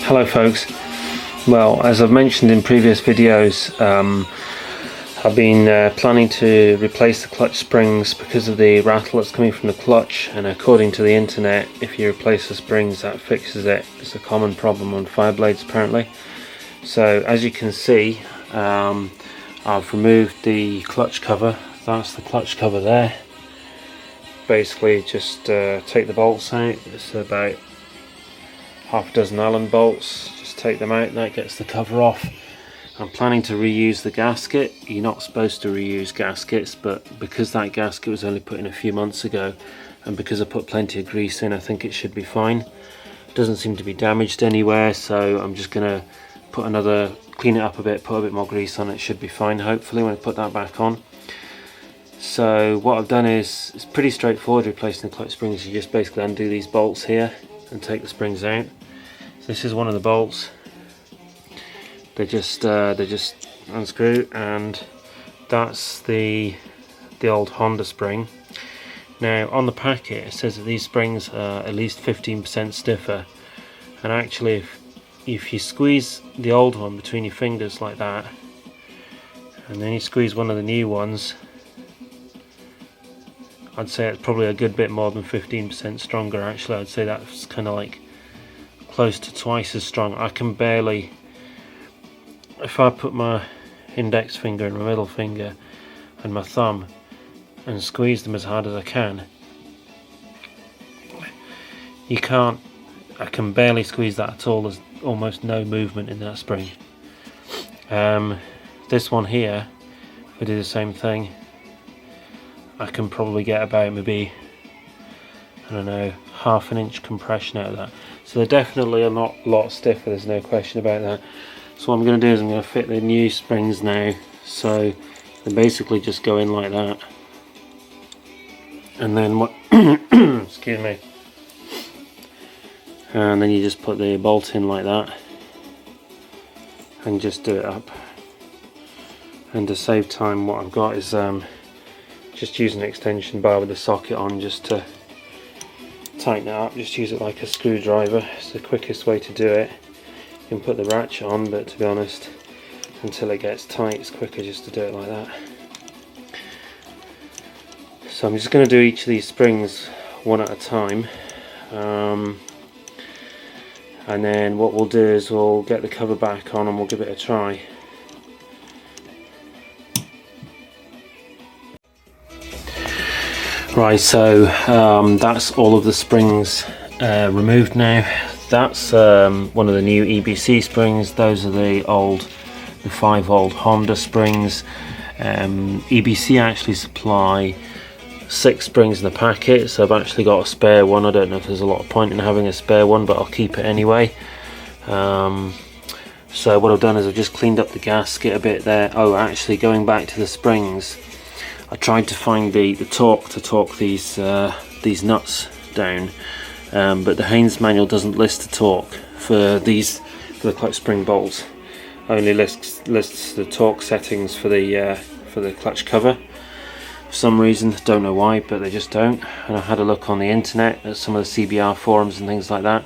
Hello folks. Well, as I've mentioned in previous videos, I've been planning to replace the clutch springs because of the rattle that's coming from the clutch, and according to the internet, if you replace the springs that fixes it. It's a common problem on fire blades apparently. So as you can see, I've removed the clutch cover. That's the clutch cover there. Basically just take the bolts out. It's about half a dozen Allen bolts. Just take them out and that gets the cover off. I'm planning to reuse the gasket. You're not supposed to reuse gaskets, but because that gasket was only put in a few months ago and because I put plenty of grease in, I think it should be fine. It doesn't seem to be damaged anywhere, so I'm just gonna clean it up a bit, put a bit more grease on it. Should be fine hopefully when I put that back on. So what I've done is, it's pretty straightforward replacing the clutch springs. You just basically undo these bolts here and take the springs out. So this is one of the bolts. They just unscrew, and that's the old Honda spring. Now on the packet it says that these springs are at least 15% stiffer, and actually if you squeeze the old one between your fingers like that and then you squeeze one of the new ones, I'd say it's probably a good bit more than 15% stronger. Actually, I'd say that's kind of like close to twice as strong. I can barely, if I put my index finger and my middle finger and my thumb and squeeze them as hard as I can, I can barely squeeze that at all. There's almost no movement in that spring. This one here, if we do the same thing, I can probably get about maybe, I don't know, half an inch compression out of that. So they're definitely a lot stiffer, there's no question about that. So what I'm going to do is I'm going to fit the new springs now. So they basically just go in like that. And then what, excuse me. And then you just put the bolt in like that. And just do it up. And to save time, what I've got is just use an extension bar with the socket on just to tighten it up. Just use it like a screwdriver. It's the quickest way to do it. You can put the ratchet on, but to be honest, until it gets tight it's quicker just to do it like that. So I'm just going to do each of these springs one at a time, and then what we'll do is we'll get the cover back on and we'll give it a try. Right, so that's all of the springs removed now. That's one of the new EBC springs. Those are the 5 old Honda springs. EBC actually supply 6 springs in the packet, so I've actually got a spare one. I don't know if there's a lot of point in having a spare one, but I'll keep it anyway. So what I've done is I've just cleaned up the gasket a bit there. Oh, actually, going back to the springs, I tried to find the torque to torque these nuts down, but the Haynes manual doesn't list the torque for the clutch spring bolts. Only lists the torque settings for the clutch cover. For some reason, don't know why, but they just don't. And I had a look on the internet at some of the CBR forums and things like that,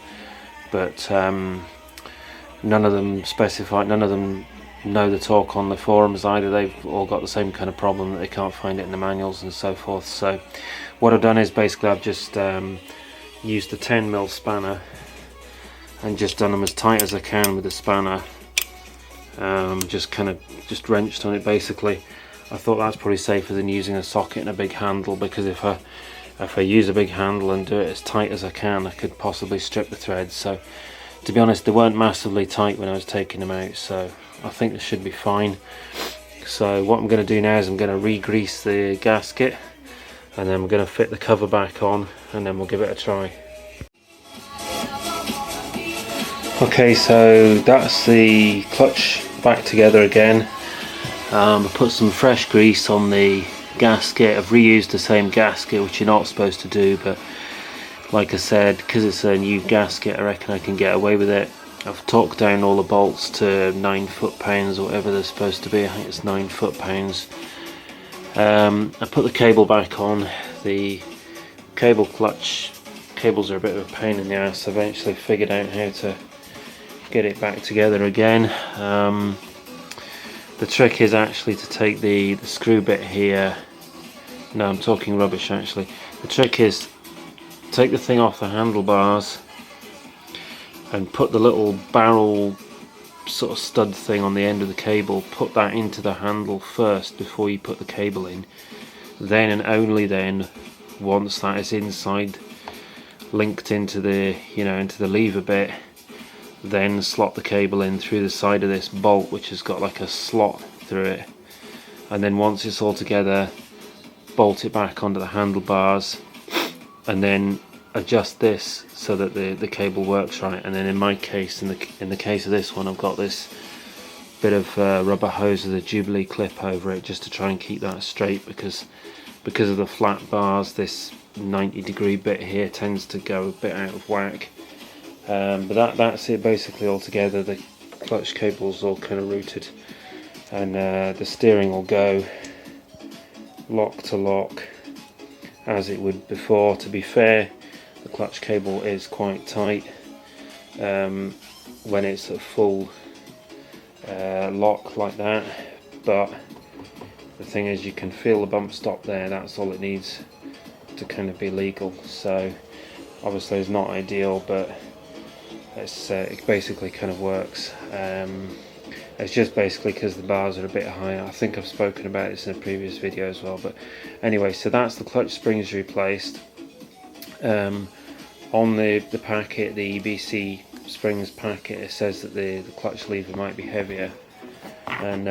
but none of them specify. None of them know the torque on the forums either. They've all got the same kind of problem that they can't find it in the manuals and so forth. So what I've done is basically I've just used the 10mm spanner and just done them as tight as I can with the spanner. Just wrenched on it basically. I thought that's probably safer than using a socket and a big handle, because if I use a big handle and do it as tight as I can, I could possibly strip the threads. So to be honest, they weren't massively tight when I was taking them out, so I think this should be fine. So what I'm going to do now is I'm going to re-grease the gasket, and then I'm going to fit the cover back on, and then we'll give it a try. Okay, so that's the clutch back together again. I put some fresh grease on the gasket. I've reused the same gasket, which you're not supposed to do, but like I said, because it's a new gasket, I reckon I can get away with it. I've torqued down all the bolts to 9 foot-pounds or whatever they're supposed to be. I think it's 9 foot-pounds. I put the cable back on. The cable clutch cables are a bit of a pain in the ass. I've eventually figured out how to get it back together again. The trick is actually to take the screw bit here. No, I'm talking rubbish actually. The trick is take the thing off the handlebars and put the little barrel sort of stud thing on the end of the cable, put that into the handle first before you put the cable in. Then and only then, once that is inside, linked into the into the lever bit, then slot the cable in through the side of this bolt, which has got like a slot through it, and then once it's all together, bolt it back onto the handlebars, and then adjust this so that the cable works right. And then in my case, in the case of this one, I've got this bit of rubber hose with a Jubilee clip over it just to try and keep that straight, because of the flat bars, this 90-degree bit here tends to go a bit out of whack. But that's it basically altogether. The clutch cable's all kind of routed, and the steering will go lock to lock as it would before. To be fair, the clutch cable is quite tight when it's at full lock like that, but the thing is you can feel the bump stop there. That's all it needs to kind of be legal. So obviously it's not ideal, but it basically kind of works. It's just basically because the bars are a bit higher. I think I've spoken about this in a previous video as well, but anyway, so that's the clutch springs replaced. On the packet, the EBC springs packet, it says that the clutch lever might be heavier, and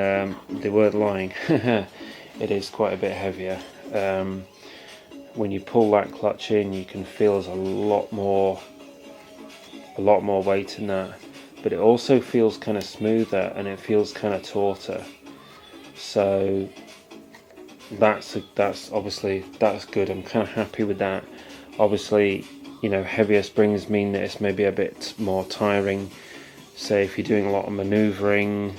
they weren't lying. It is quite a bit heavier. When you pull that clutch in, you can feel there's a lot more weight in that, but it also feels kind of smoother and it feels kind of tauter. So that's obviously that's good. I'm kind of happy with that. Obviously, heavier springs mean that it's maybe a bit more tiring. Say if you're doing a lot of manoeuvring,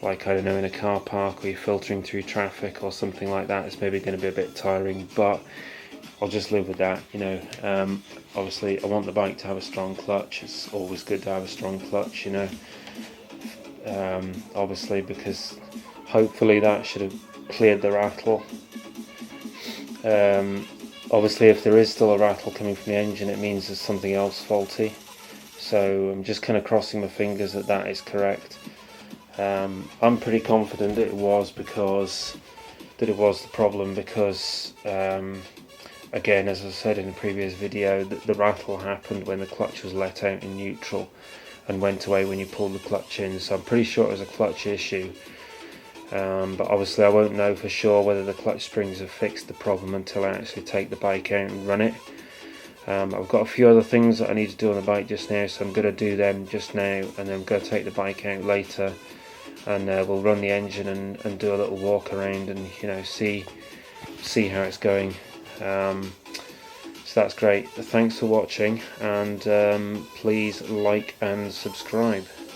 like I don't know, in a car park, or you're filtering through traffic or something like that, it's maybe going to be a bit tiring, but I'll just live with that. Obviously I want the bike to have a strong clutch. It's always good to have a strong clutch, obviously, because hopefully that should have cleared the rattle. Obviously if there is still a rattle coming from the engine, it means there's something else faulty, so I'm just kind of crossing my fingers that is correct. I'm pretty confident that it was the problem, because again, as I said in a previous video, the rattle happened when the clutch was let out in neutral and went away when you pulled the clutch in, so I'm pretty sure it was a clutch issue. But obviously I won't know for sure whether the clutch springs have fixed the problem until I actually take the bike out and run it. I've got a few other things that I need to do on the bike just now, so I'm going to do them just now, and then I'm going to take the bike out later, and we'll run the engine and do a little walk around and see how it's going. So that's great. Thanks for watching, and please like and subscribe.